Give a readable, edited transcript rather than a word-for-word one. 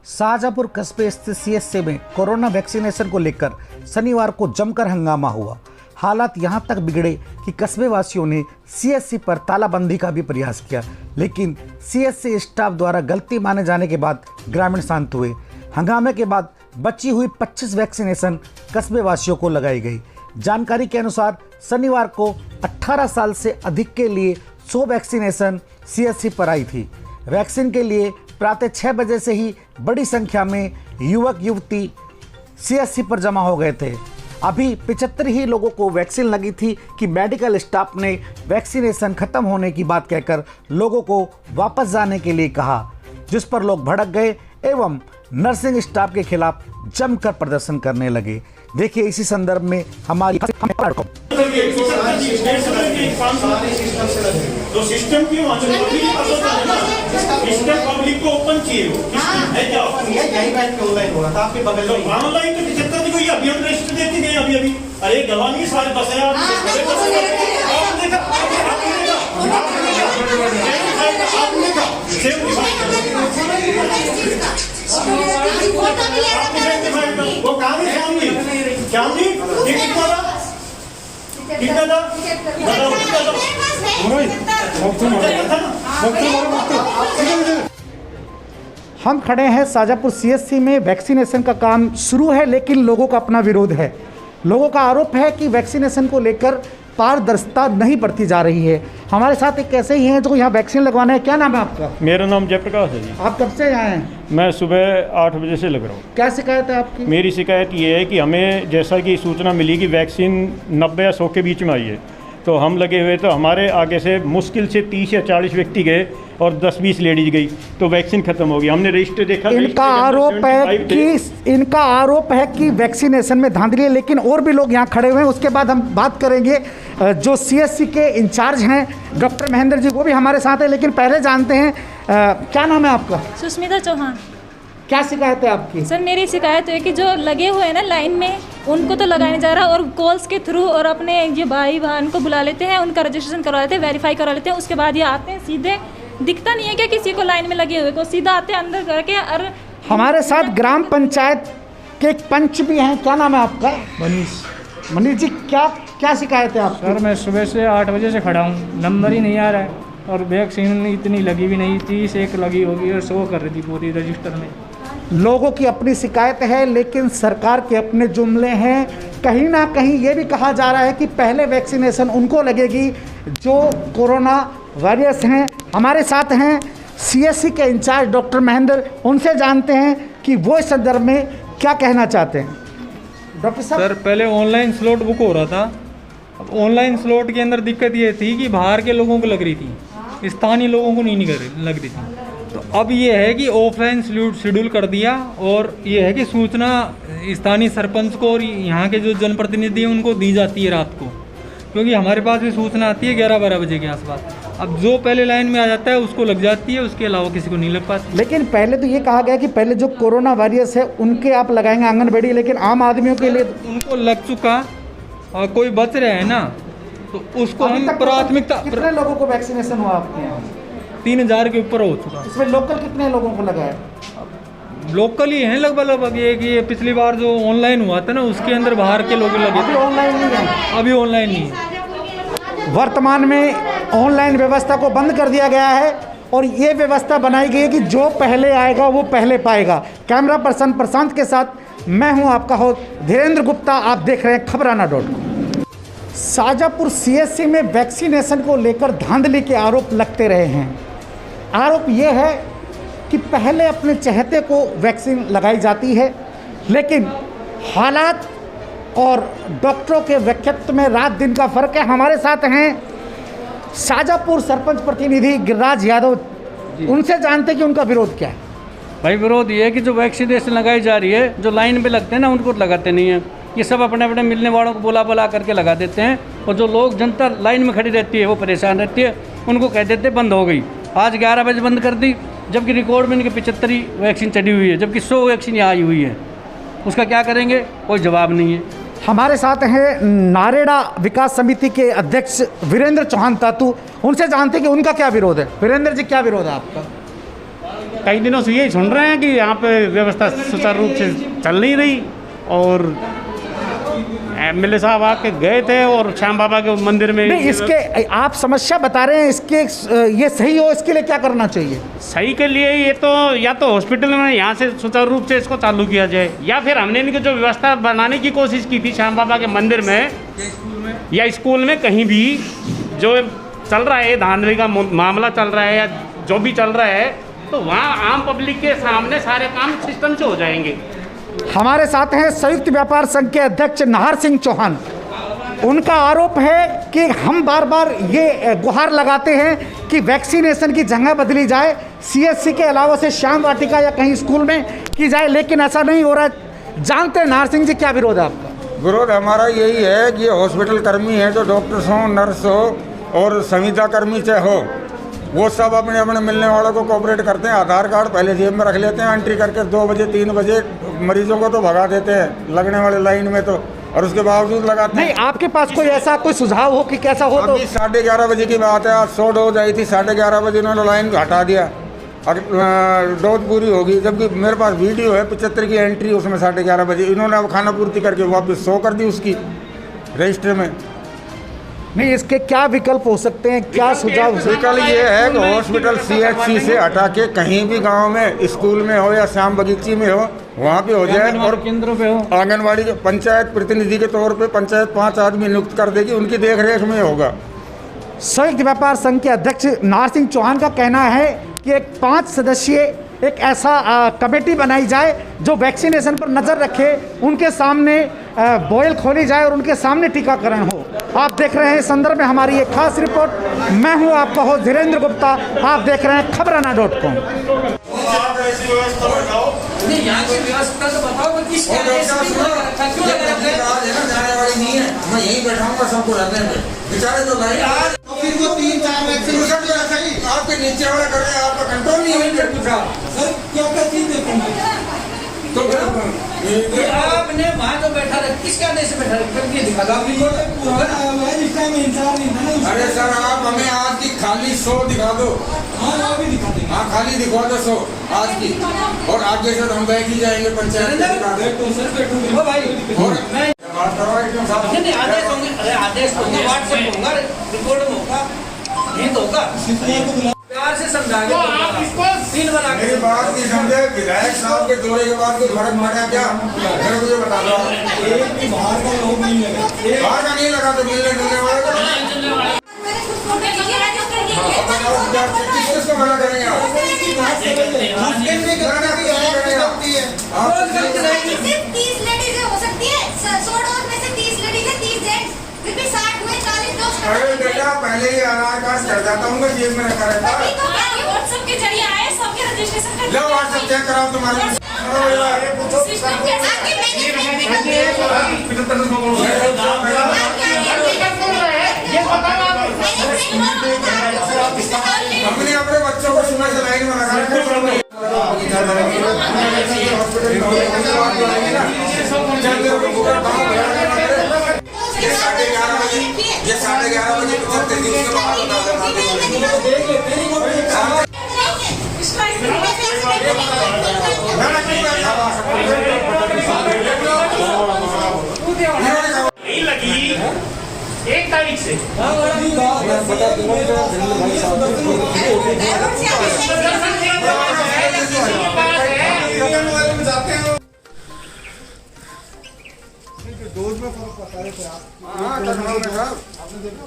शाहजहाँपुर कस्बे स्थित सीएससी में कोरोना वैक्सीनेशन को लेकर शनिवार को जमकर हंगामा हुआ। हालात यहां तक बिगड़े कि कस्बे वासियों ने सीएससी पर तालाबंदी का भी प्रयास किया, लेकिन सीएससी स्टाफ द्वारा गलती माने जाने के बाद ग्रामीण शांत हुए। हंगामे के बाद बची हुई 25 वैक्सीनेशन कस्बे वासियों को लगाई गई। जानकारी के अनुसार शनिवार को 18 साल से अधिक के लिए 100 वैक्सीनेशन सीएससी पर आई थी। वैक्सीन के लिए प्रातः 6 बजे से ही बड़ी संख्या में युवक युवती सीएससी पर जमा हो गए थे। अभी 75 ही लोगों को वैक्सीन लगी थी कि मेडिकल स्टाफ ने वैक्सीनेशन खत्म होने की बात कहकर लोगों को वापस जाने के लिए कहा, जिस पर लोग भड़क गए एवं नर्सिंग स्टाफ के खिलाफ जमकर प्रदर्शन करने लगे। देखिए इसी संदर्भ में हमारी तो सिस्टम की सिस्टम पब्लिक को ओपन चाहिए है क्या? यही बैठ के ऑनलाइन हो रहा था आपके बगल में। ऑनलाइन तो 75 की कोई अभी हम रजिस्टर देते गए अभी अरे गवाह नहीं सारे 10,000 वो कहाँ हम खड़े हैं शाहजहाँपुर सीएससी में। वैक्सीनेशन का काम शुरू है, लेकिन लोगों का अपना विरोध है। लोगों का आरोप है कि वैक्सीनेशन को लेकर पारदर्शिता नहीं बरती जा रही है। हमारे साथ एक ऐसे ही हैं जो यहाँ वैक्सीन लगवाना है। क्या नाम है आपका? मेरा नाम जयप्रकाश है जी। आप कब से यहाँ हैं? मैं सुबह 8 बजे से लग रहा हूँ। क्या शिकायत है आपकी? मेरी शिकायत ये है कि हमें जैसा कि सूचना मिली कि वैक्सीन 90 या 100 के बीच में आई है, तो हम लगे हुए, तो हमारे आगे से मुश्किल से 30 या 40 व्यक्ति गए और 10-20 लेडीज गई, तो वैक्सीन खत्म हो गई। हमने रजिस्टर देखा। इनका आरोप है कि वैक्सीनेशन में धांधली है, लेकिन और भी लोग यहाँ खड़े हुए हैं। उसके बाद हम बात करेंगे जो सीएससी के इंचार्ज हैं डॉक्टर महेंद्र जी, वो भी हमारे साथ है। लेकिन पहले जानते हैं क्या नाम है आपका? सुष्मिता चौहान। क्या शिकायत है आपकी? सर मेरी शिकायत है कि जो लगे हुए हैं ना लाइन में, उनको तो लगाने जा रहा और कॉल्स के थ्रू और अपने जो भाई बहन को बुला लेते हैं, उनका रजिस्ट्रेशन करवा लेते हैं, वेरीफाई करा लेते हैं। उसके बाद ये आते हैं सीधे, दिखता नहीं है कि किसी को लाइन में लगे हुए को, सीधा आते हैं अंदर करके। और हमारे साथ ग्राम पंचायत के एक पंच भी हैं। क्या नाम है आपका? मनीष जी, क्या शिकायत है आपकी? सर मैं सुबह से 8 बजे से खड़ा हूँ, नंबर ही नहीं आ रहा है और वैक्सीन इतनी लगी भी नहीं, 30 एक लगी होगी और 100 कर रही थी पूरी रजिस्टर में। लोगों की अपनी शिकायत है, लेकिन सरकार के अपने जुमले हैं। कहीं ना कहीं ये भी कहा जा रहा है कि पहले वैक्सीनेशन उनको लगेगी जो कोरोना वॉरियर्स हैं। हमारे साथ हैं सीएससी के इंचार्ज डॉक्टर महेंद्र, उनसे जानते हैं कि वो इस संदर्भ में क्या कहना चाहते हैं। डॉक्टर साहब, सर पहले ऑनलाइन स्लॉट बुक हो रहा था। अब ऑनलाइन स्लॉट के अंदर दिक्कत ये थी कि बाहर के लोगों को लग रही थी, स्थानीय लोगों को नहीं लग रही थी। तो अब ये है कि ऑफलाइन शेड्यूल कर दिया और ये है कि सूचना स्थानीय सरपंच को और यहाँ के जो जनप्रतिनिधि हैं उनको दी जाती है रात को, क्योंकि हमारे पास भी सूचना आती है 11-12 बजे के आसपास। अब जो पहले लाइन में आ जाता है उसको लग जाती है, उसके अलावा किसी को नहीं लग पाती। लेकिन पहले तो ये कहा गया कि पहले जो कोरोना वॉरियर्स है उनके आप लगाएंगे आंगनबाड़ी, लेकिन आम आदमियों के लिए उनको लग चुका और कोई बच रहे हैं ना, तो उसको हम प्राथमिकता। कितने लोगों को वैक्सीनेशन हुआ आपके यहाँ? 3000 के ऊपर हो चुका। इसमें लोकल कितने लोगों को लगा है? लोकल ही हैं लगभग। ये पिछली बार जो ऑनलाइन हुआ था ना, उसके अंदर बाहर के लोग लगे थे। ऑनलाइन नहीं है, अभी ऑनलाइन नहीं है। वर्तमान में ऑनलाइन व्यवस्था को बंद कर दिया गया है और ये व्यवस्था बनाई गई है कि जो पहले आएगा वो पहले पाएगा। कैमरा पर्सन प्रशांत के साथ मैं हूं आपका होस्ट धीरेन्द्र गुप्ता। आप देख रहे हैं खबराना.com। शाहजहाँपुर सीएससी में वैक्सीनेशन को लेकर धांधली के आरोप लगते रहे हैं। आरोप ये है कि पहले अपने चहेते को वैक्सीन लगाई जाती है, लेकिन हालात और डॉक्टरों के व्यक्तित्व में रात दिन का फर्क है। हमारे साथ हैं शाहजहाँपुर सरपंच प्रतिनिधि गिरिराज यादव, उनसे जानते कि उनका विरोध क्या है। भाई विरोध ये है कि जो वैक्सीनेशन लगाई जा रही है, जो लाइन पे लगते हैं ना उनको लगाते नहीं हैं। ये सब अपने अपने मिलने वालों को बुला करके लगा देते हैं, और जो लोग जनता लाइन में खड़ी रहती है वो परेशान रहती है, उनको कह देते बंद हो गई। आज 11 बजे बंद कर दी, जबकि रिकॉर्ड में इनके 75 वैक्सीन चढ़ी हुई है, जबकि 100 वैक्सीन यहाँ आई हुई है। उसका क्या करेंगे? कोई जवाब नहीं है। हमारे साथ हैं नारेड़ा विकास समिति के अध्यक्ष वीरेंद्र चौहान तातू, उनसे जानते कि उनका क्या विरोध है। वीरेंद्र जी, क्या विरोध है आपका? कई दिनों से यही सुन रहे हैं कि यहाँ पे व्यवस्था सुचारू रूप से चल नहीं रही। और एमएलए साहब आके गए थे और श्याम बाबा के मंदिर में नहीं, इसके आप समस्या बता रहे हैं, इसके ये सही हो इसके लिए क्या करना चाहिए? सही के लिए ये तो या तो हॉस्पिटल में यहाँ से सुचारू रूप से इसको चालू किया जाए, या फिर हमने इनकी जो व्यवस्था बनाने की कोशिश की थी श्याम बाबा के मंदिर में या स्कूल में, कहीं भी जो चल रहा है धांधली का मामला चल रहा है या जो भी चल रहा है, तो वहाँ आम पब्लिक के सामने सारे काम सिस्टम से हो जाएंगे। हमारे साथ हैं संयुक्त व्यापार संघ के अध्यक्ष नाहर सिंह चौहान। उनका आरोप है कि हम बार बार ये गुहार लगाते हैं कि वैक्सीनेशन की जगह बदली जाए, सीएससी के अलावा से श्याम वाटिका या कहीं स्कूल में की जाए, लेकिन ऐसा नहीं हो रहा है। जानते हैं नाहर सिंह जी, क्या विरोध है आपका? विरोध हमारा यही है कि हॉस्पिटल कर्मी है, जो डॉक्टर्स हो, नर्स हो और संविदा कर्मी चाहे हो, वो सब अपने अपने मिलने वालों को कोऑपरेट करते हैं। आधार कार्ड पहले जेब में रख लेते हैं, एंट्री करके 2 बजे 3 बजे मरीजों को तो भगा देते हैं लगने वाले लाइन में, तो और उसके बावजूद लगाते हैं। नहीं, आपके पास कोई ऐसा कोई सुझाव हो कि कैसा हो? तो अभी 11:30 बजे की बात है, आज 100 डोज आई थी, 11:30 बजे उन्होंने लाइन हटा दिया, डोज पूरी होगी, जबकि मेरे पास वीडियो है 75 की एंट्री, उसमें 11:30 बजे इन्होंने अब खाना पूर्ति करके वापस 100 कर दी उसकी रजिस्टर में। नहीं, इसके क्या विकल्प हो सकते हैं, क्या सुझाव? विकल्प ये है कि हॉस्पिटल सीएचसी से हटा के कहीं भी गांव में, स्कूल में हो या श्याम बगीची में हो, वहाँ पे हो जाए, और केंद्रों पे हो। आंगनवाड़ी के पंचायत प्रतिनिधि के तौर पे पंचायत 5 आदमी नियुक्त कर देगी, उनकी देखरेख में होगा। संयुक्त व्यापार संघ के अध्यक्ष नाहर सिंह चौहान का कहना है कि एक 5 सदस्यीय एक ऐसा कमेटी बनाई जाए जो वैक्सीनेशन पर नज़र रखे, उनके सामने बोयल खोली जाए और उनके सामने टीकाकरण हो। आप देख रहे हैं इस संदर्भ में हमारी एक खास रिपोर्ट। मैं हूं आपका होस्ट धीरेन्द्र गुप्ता, आप देख रहे हैं खबराना.com। यहाँ की व्यवस्था तो बताओ कि किस क्या मैं यहीं बैठा हूँ सबको रहने में, बेचारे तो भाई आज फिर वो 3-4 वैक्सीनेशन जो ऐसा ही आपके नीचे वाला कर रहे हैं, आपका कंट्रोल नहीं होगी पूछा सर क्या चीज देखूंगा तो आपने वहाँ जो बैठा रहे किसके आदेश से बैठा रहे दिखा दो। अरे सर आप हमें आज की खाली 100 दिखा दो। हाँ खाली दिखा दो 100 आज की, और आगे से हम बैठ ही जाएंगे पंचायत आदेश होंगे, व्हाट्सएप होगा, रिपोर्ट में होगा, ये तो होगा। प्यार से समझाएंगे आप इसको 3 बना के। मेरी बात नहीं समझे, विधायक साहब के दौरे के बाद कोई फर्क पड़ा क्या? मेरे को ये बता दो। एक भी बाहर का लोग नहीं लगा, बाहर का नहीं लगा तो मिलने जुलने वाले को किसको मना करेंगे आप? सिर्फ 30 लेडीज हो सकती है, 100 डोज में से 30 लेडीज है, 30 जेंट्स, फिर भी 60 हुए 40 डोज। अरे बेटा पहले ही आधार कार्ड कर जाता हूँ, जेब में रखा रहता है। व्हाट्सएप के जरिए आए, सबके रजिस्ट्रेशन कर लो व्हाट्सएप चेक कराओ तुम्हारे सिस्टम कैसा हमने अपने बच्चों को सुबह से लाइन में लगा रखा ये 11:30 बजे 75 दिन के बाद नहीं लगी 1 तारीख से। डोज में फर्क पता है आप? हाँ आपने देखो